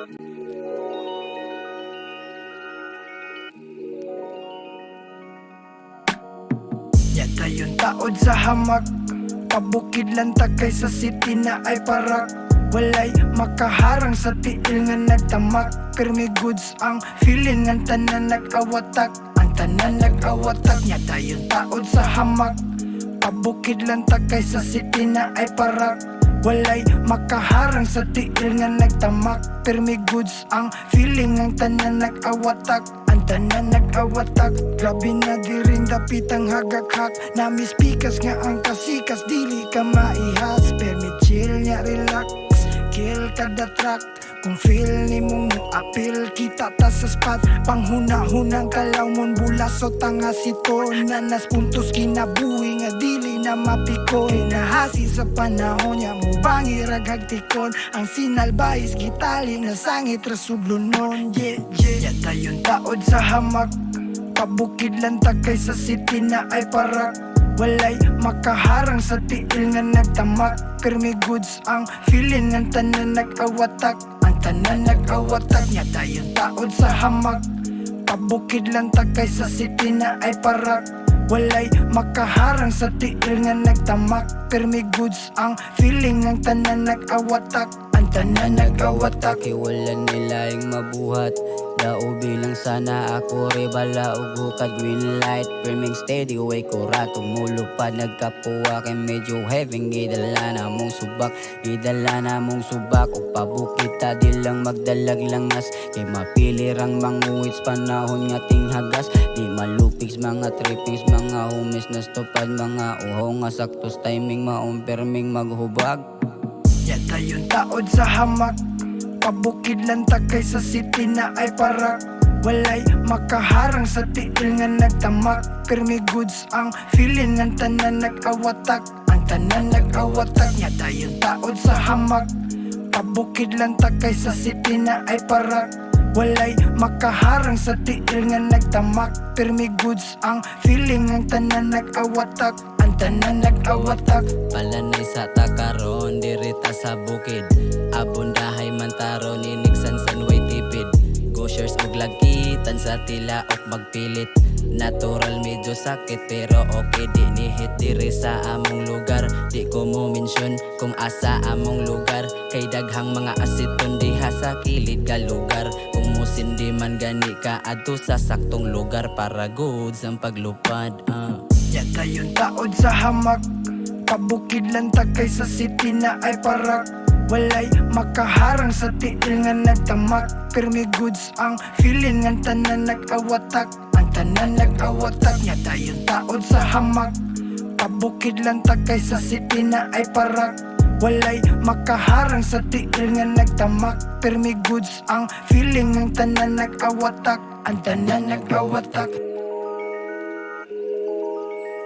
Yata yung taod sa hamak, pabukid lang tagay sa city na ay parak. Walay makaharang sa tiil nga nagtamak, pero may goods ang feeling ang tanan nag-awatak. Ang tanan nag-awatak, yata yung taod sa hamak, pabukid lang tagay sa city na ay parak. Walay makaharang sa tiil nga nagtamak, pero may goods ang feeling ang tanan nag-awatak. Ang tanan nag-awatak, grabe na di rin dapit ang hagak-hak. Namispikas nga ang kasikas, dili ka maihas. Permit chill nya relax, kill kada track. Kung feel ni mong appeal, kita ta sa spot. Panghuna-hunang kalawon, bulasot ang asiton. Nanas puntos kinabuhi nga dili na mapikoy. Nahasi sa panahon niya mo bangirag hagtikon. Ang sinalbayis gitali na sangit rasublunon. Yeah, yeah. Yata yung taod sa hamak, pabukid lang tagay sa city na ay parak. Walay makaharang sa tiil nga nagtamak, pero may goods ang feeling ang tanan nag-awatak. Ang tanan nag-awatak, yata yung taod sa hamak, pabukid lang tagay sa city na ay parak. Walay makaharang sa tiil nga nagtamak, pero may goods ang feeling ang tanan nag-awatak. Ang tanan nag-awatak. Iwalan nila yung mabuhat, daubi lang sana ako rebala ug hukad green light. Firming steady way ko rato mulupad, nagkapuwa kay medyo heavy. Gidala na mong subak, gidala na mong subak. O pabukit ta di lang magdalag langas, kay mapili rang manguwits panahon nga tinghagas. Di malupigs mga trippings, mga humis na stopad, mga uhaw nga saktos timing maumperming maghubag. Yata yung taod sa hamak, pabukid lang tagay sa city na ay parak. Walay makaharang sa tiil nga nagtamak, pero may goods ang feeling ang tanan nag-awatak. Ang tanan nag-awatak, yata yung taod sa hamak, pabukid lang tagay sa city na ay parak. Walay makaharang sa tiil nga nagtamak, pero may goods ang feeling ang tanan nag-awatak. Ang tanan nag-awatak. Palanay sa takaron, dirita sa bukid. Abundahay mantaron, iniksan sanway tipid. Go shares og lagitan sa tila ok magpilit. Natural medyo sakit pero okay di nihit diri sa among lugar. Di ko mo mention kung asa among lugar, kay daghang mga asiton diha sa kilid ka lugar. Kung musindi man gani ka adto sa saktong lugar para goods ang paglupad. Yata yung taod sa hamak, pabukid lang tagay sa city na ay parak. Walay makaharang sa tiil nga nagtamak, pero may goods ang feeling ang tanan nag-awatak. Ang tanan nag-awatak, yata yung taod sa hamak, pabukid lang tagay sa city na ay parak. Walay makaharang sa tiil nga nagtamak, pero may goods ang feeling ang tanan nag-awatak. Ang tanan nag-awatak.